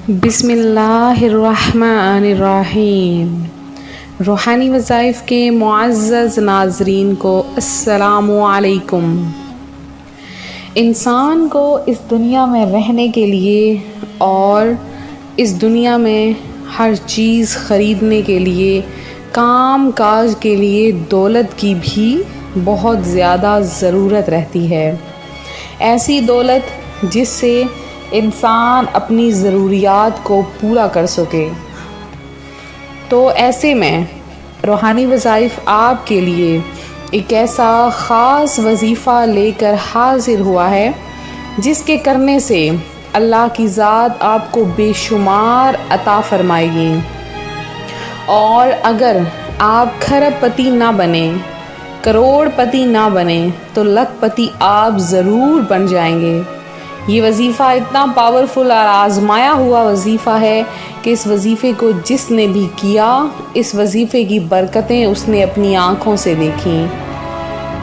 بسم اللہ الرحمن الرحیم۔ روحانی وظائف کے معزز ناظرین کو السلام علیکم۔ انسان کو اس دنیا میں رہنے کے لیے اور اس دنیا میں ہر چیز خریدنے کے لیے، کام کاج کے لیے دولت کی بھی بہت زیادہ ضرورت رہتی ہے۔ ایسی دولت جس سے انسان اپنی ضروریات کو پورا کر سکے۔ تو ایسے میں روحانی وظائف آپ کے لیے ایک ایسا خاص وظیفہ لے کر حاضر ہوا ہے جس کے کرنے سے اللہ کی ذات آپ کو بے شمار عطا فرمائے گی، اور اگر آپ کھرب پتی نہ بنیں، کروڑ پتی نہ بنیں، تو لکھ پتی آپ ضرور بن جائیں گے۔ یہ وظیفہ اتنا پاورفل اور آزمایا ہوا وظیفہ ہے کہ اس وظیفے کو جس نے بھی کیا، اس وظیفے کی برکتیں اس نے اپنی آنکھوں سے دیکھیں۔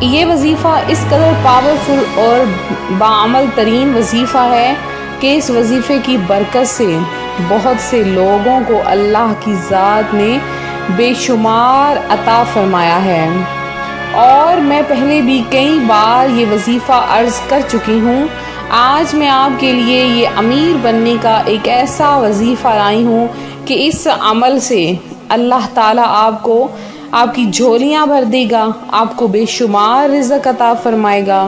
یہ وظیفہ اس قدر پاورفل اور بعمل ترین وظیفہ ہے کہ اس وظیفے کی برکت سے بہت سے لوگوں کو اللہ کی ذات نے بے شمار عطا فرمایا ہے، اور میں پہلے بھی کئی بار یہ وظیفہ عرض کر چکی ہوں۔ آج میں آپ کے لیے یہ امیر بننے کا ایک ایسا وظیفہ لائی ہوں کہ اس عمل سے اللہ تعالیٰ آپ کو آپ کی جھولیاں بھر دے گا، آپ کو بے شمار رزق عطا فرمائے گا۔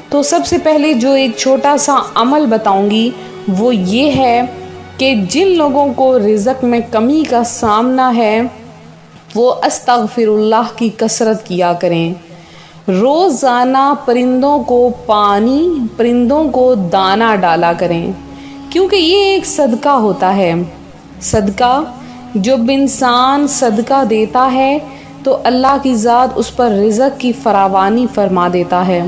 تو سب سے پہلے جو ایک چھوٹا سا عمل بتاؤں گی وہ یہ ہے کہ جن لوگوں کو رزق میں کمی کا سامنا ہے وہ استغفر اللہ کی کثرت کیا کریں۔ روزانہ پرندوں کو پانی، پرندوں کو دانہ ڈالا کریں، کیونکہ یہ ایک صدقہ ہوتا ہے۔ صدقہ جب انسان صدقہ دیتا ہے تو اللہ کی ذات اس پر رزق کی فراوانی فرما دیتا ہے۔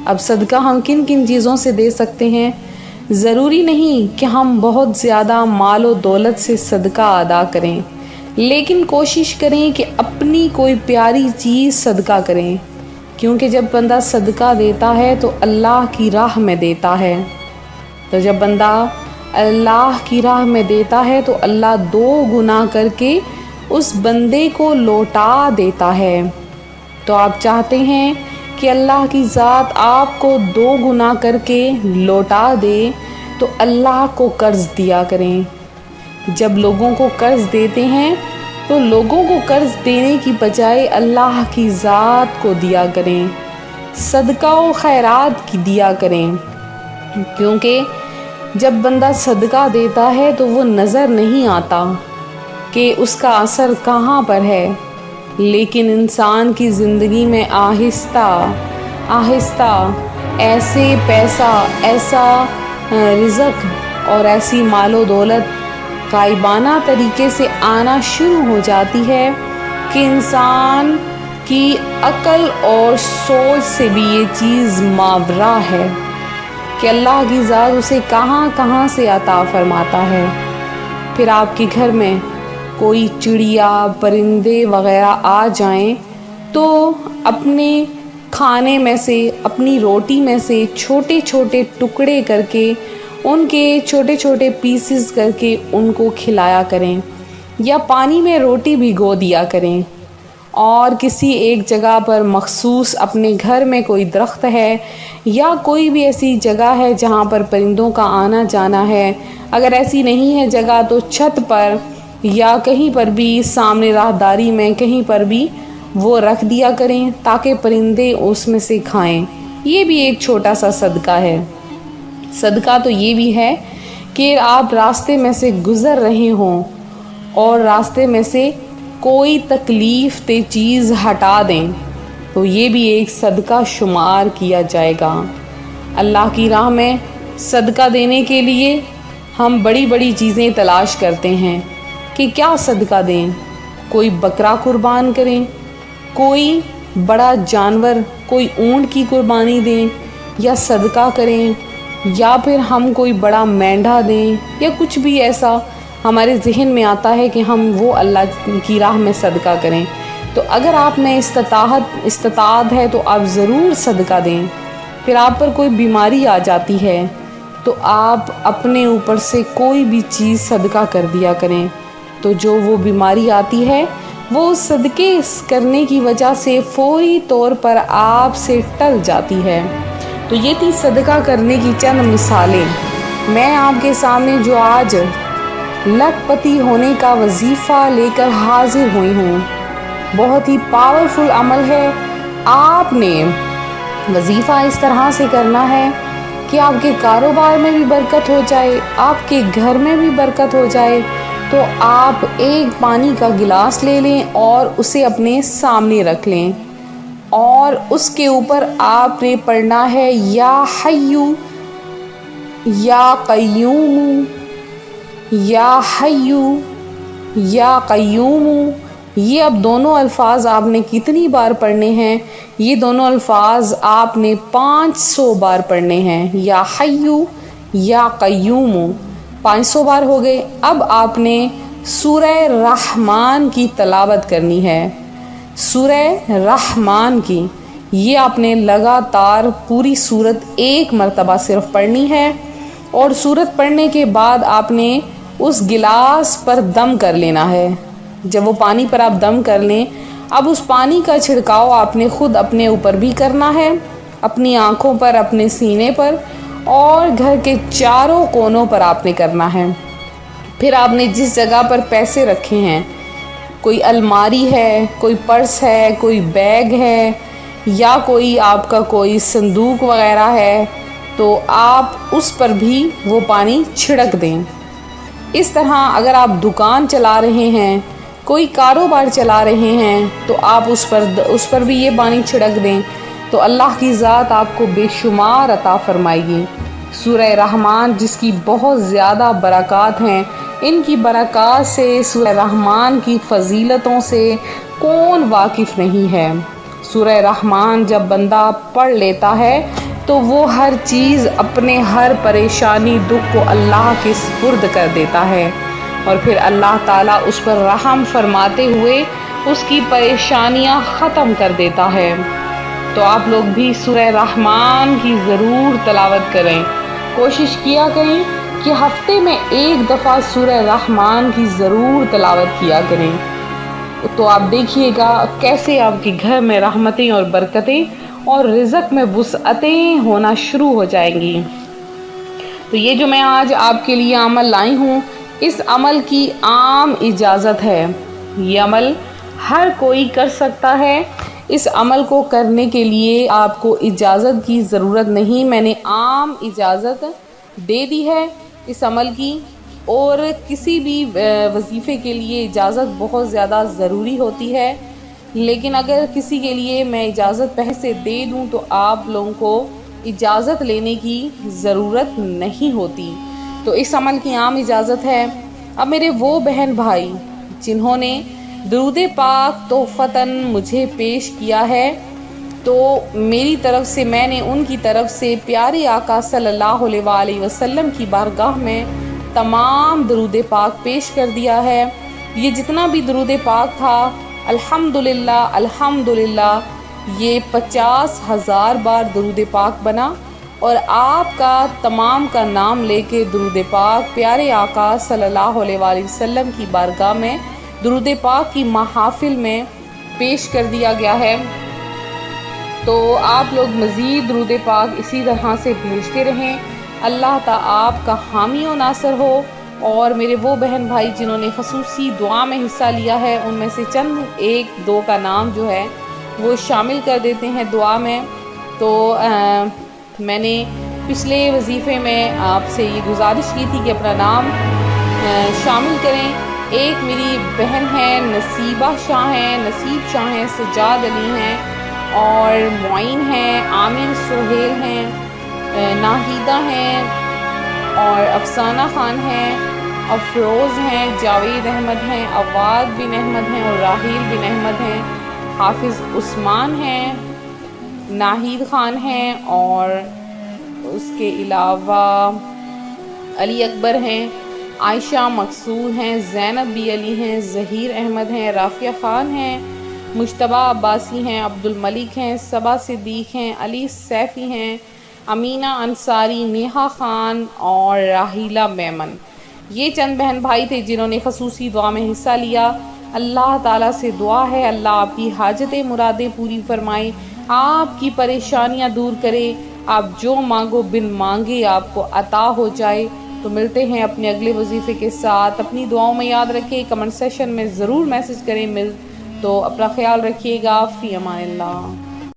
اب صدقہ ہم کن کن چیزوں سے دے سکتے ہیں؟ ضروری نہیں کہ ہم بہت زیادہ مال و دولت سے صدقہ ادا کریں، لیکن کوشش کریں کہ اپنی کوئی پیاری چیز صدقہ کریں، کیونکہ جب بندہ صدقہ دیتا ہے تو اللہ کی راہ میں دیتا ہے۔ تو جب بندہ اللہ کی راہ میں دیتا ہے تو اللہ دو گنا کر کے اس بندے کو لوٹا دیتا ہے۔ تو آپ چاہتے ہیں کہ اللہ کی ذات آپ کو دو گنا کر کے لوٹا دے، تو اللہ کو قرض دیا کریں۔ جب لوگوں کو قرض دیتے ہیں تو لوگوں کو قرض دینے کی بجائے اللہ کی ذات کو دیا کریں، صدقہ و خیرات کی دیا کریں، کیونکہ جب بندہ صدقہ دیتا ہے تو وہ نظر نہیں آتا کہ اس کا اثر کہاں پر ہے، لیکن انسان کی زندگی میں آہستہ آہستہ ایسے پیسہ، ایسا رزق اور ایسی مال و دولت غائبانہ طریقے سے آنا شروع ہو جاتی ہے کہ انسان کی عقل اور سوچ سے بھی یہ چیز ماورا ہے کہ اللہ کی ذات اسے کہاں کہاں سے عطا فرماتا ہے۔ پھر آپ کے گھر میں کوئی چڑیا، پرندے وغیرہ آ جائیں تو اپنے کھانے میں سے، اپنی روٹی میں سے چھوٹے چھوٹے ٹکڑے کر کے، ان کے چھوٹے چھوٹے پیسز کر کے ان کو کھلایا کریں، یا پانی میں روٹی بھگو دیا کریں، اور کسی ایک جگہ پر مخصوص اپنے گھر میں کوئی درخت ہے یا کوئی بھی ایسی جگہ ہے جہاں پر پرندوں کا آنا جانا ہے، اگر ایسی نہیں ہے جگہ تو چھت پر یا کہیں پر بھی سامنے راہداری میں کہیں پر بھی وہ رکھ دیا کریں تاکہ پرندے اس میں سے کھائیں۔ یہ بھی ایک چھوٹا سا صدقہ ہے۔ صدقہ تو یہ بھی ہے کہ آپ راستے میں سے گزر رہے ہوں اور راستے میں سے کوئی تکلیف دہ چیز ہٹا دیں تو یہ بھی ایک صدقہ شمار کیا جائے گا۔ اللہ کی راہ میں صدقہ دینے کے لیے ہم بڑی بڑی چیزیں تلاش کرتے ہیں کہ کیا صدقہ دیں۔ کوئی بکرا قربان کریں، کوئی بڑا جانور، کوئی اونٹ کی قربانی دیں یا صدقہ کریں، یا پھر ہم کوئی بڑا مینڈھا دیں، یا کچھ بھی ایسا ہمارے ذہن میں آتا ہے کہ ہم وہ اللہ کی راہ میں صدقہ کریں۔ تو اگر آپ میں استطاعت ہے تو آپ ضرور صدقہ دیں۔ پھر آپ پر کوئی بیماری آ جاتی ہے تو آپ اپنے اوپر سے کوئی بھی چیز صدقہ کر دیا کریں، تو جو وہ بیماری آتی ہے وہ صدقے کرنے کی وجہ سے فوری طور پر آپ سے ٹل جاتی ہے۔ تو یہ تھی صدقہ کرنے کی چند مثالیں۔ میں آپ کے سامنے جو آج لکھ پتی ہونے کا وظیفہ لے کر حاضر ہوئی ہوں، بہت ہی پاورفل عمل ہے۔ آپ نے وظیفہ اس طرح سے کرنا ہے کہ آپ کے کاروبار میں بھی برکت ہو جائے، آپ کے گھر میں بھی برکت ہو جائے۔ تو آپ ایک پانی کا گلاس لے لیں اور اسے اپنے سامنے رکھ لیں، اور اس کے اوپر آپ نے پڑھنا ہے یا حیو یا قیوم، یا حیو یا قیوم۔ یہ اب دونوں الفاظ آپ نے کتنی بار پڑھنے ہیں؟ یہ دونوں الفاظ آپ نے 500 بار پڑھنے ہیں۔ یا حیو یا قیوم 500 بار ہو گئے۔ اب آپ نے سورہ رحمان کی تلاوت کرنی ہے، سورہ رحمان کی۔ یہ آپ نے لگاتار پوری سورت ایک مرتبہ صرف پڑھنی ہے، اور سورت پڑھنے کے بعد آپ نے اس گلاس پر دم کر لینا ہے۔ جب وہ پانی پر آپ دم کر لیں، اب اس پانی کا چھڑکاؤ آپ نے خود اپنے اوپر بھی کرنا ہے، اپنی آنکھوں پر، اپنے سینے پر، اور گھر کے چاروں کونوں پر آپ نے کرنا ہے۔ پھر آپ نے جس جگہ پر پیسے رکھے ہیں، کوئی الماری ہے، کوئی پرس ہے، کوئی بیگ ہے، یا کوئی آپ کا کوئی صندوق وغیرہ ہے، تو آپ اس پر بھی وہ پانی چھڑک دیں۔ اس طرح اگر آپ دکان چلا رہے ہیں، کوئی کاروبار چلا رہے ہیں، تو آپ اس پر بھی یہ پانی چھڑک دیں، تو اللہ کی ذات آپ کو بے شمار عطا فرمائے گی۔ سورہ رحمان جس کی بہت زیادہ برکات ہیں، ان کی برکات سے، سورہ رحمان کی فضیلتوں سے کون واقف نہیں ہے؟ سورہ رحمان جب بندہ پڑھ لیتا ہے تو وہ ہر چیز، اپنے ہر پریشانی، دکھ کو اللہ کے سپرد کر دیتا ہے، اور پھر اللہ تعالیٰ اس پر رحم فرماتے ہوئے اس کی پریشانیاں ختم کر دیتا ہے۔ تو آپ لوگ بھی سورہ رحمان کی ضرور تلاوت کریں، کوشش کیا کریں کہ ہفتے میں ایک دفعہ سورہ رحمان کی ضرور تلاوت کیا کریں، تو آپ دیکھیے گا کیسے آپ کے گھر میں رحمتیں اور برکتیں اور رزق میں وسعتیں ہونا شروع ہو جائیں گی۔ تو یہ جو میں آج آپ کے لیے عمل لائی ہوں، اس عمل کی عام اجازت ہے، یہ عمل ہر کوئی کر سکتا ہے۔ اس عمل کو کرنے کے لیے آپ کو اجازت کی ضرورت نہیں، میں نے عام اجازت دے دی ہے اس عمل کی، اور کسی بھی وظیفے کے لیے اجازت بہت زیادہ ضروری ہوتی ہے، لیکن اگر کسی کے لیے میں اجازت پہلے سے دے دوں تو آپ لوگوں کو اجازت لینے کی ضرورت نہیں ہوتی۔ تو اس عمل کی عام اجازت ہے۔ اب میرے وہ بہن بھائی جنہوں نے درود پاک تحفتاً مجھے پیش کیا ہے، تو میری طرف سے، میں نے ان کی طرف سے پیارے آقا صلی اللہ علیہ وآلہ وسلم کی بارگاہ میں تمام درود پاک پیش کر دیا ہے۔ یہ جتنا بھی درود پاک تھا، الحمدللہ یہ 50,000 بار درود پاک بنا، اور آپ کا تمام کا نام لے کے درود پاک پیارے آقا صلی اللہ علیہ وآلہ وسلم کی بارگاہ میں درود پاک کی محافل میں پیش کر دیا گیا ہے۔ تو آپ لوگ مزید درود پاک اسی طرح سے بھیجتے رہیں۔ اللہ تعالیٰ آپ کا حامی و ناصر ہو، اور میرے وہ بہن بھائی جنہوں نے خصوصی دعا میں حصہ لیا ہے، ان میں سے چند ایک دو کا نام جو ہے وہ شامل کر دیتے ہیں دعا میں۔ تو میں نے پچھلے وظیفے میں آپ سے یہ گزارش کی تھی کہ اپنا نام شامل کریں۔ ایک میری بہن ہے نصیبہ شاہ ہیں، نصیب شاہ ہیں، سجاد علی ہیں، اور معین ہیں، عامر سہیل ہیں، ناہیدہ ہیں، اور افسانہ خان ہیں، افروز ہیں، جاوید احمد ہیں، عواد بن احمد ہیں، اور راحیل بن احمد ہیں، حافظ عثمان ہیں، ناہید خان ہیں، اور اس کے علاوہ علی اکبر ہیں، عائشہ مقصود ہیں، زینب بی علی ہیں، ظہیر احمد ہیں، رافیہ خان ہیں، مجتبیٰ عباسی ہیں، عبد الملک ہیں، صبا صدیق ہیں، علی سیفی ہیں، امینہ انصاری، نیہا خان اور راحیلہ میمن۔ یہ چند بہن بھائی تھے جنہوں نے خصوصی دعا میں حصہ لیا۔ اللہ تعالیٰ سے دعا ہے اللہ آپ کی حاجتیں مرادیں پوری فرمائے، آپ کی پریشانیاں دور کرے، آپ جو مانگو بن مانگے آپ کو عطا ہو جائے۔ تو ملتے ہیں اپنے اگلے وظیفے کے ساتھ، اپنی دعاؤں میں یاد رکھیں، کمنٹ سیشن میں ضرور میسج کریں، تو اپنا خیال رکھیے گا، فی امان اللہ۔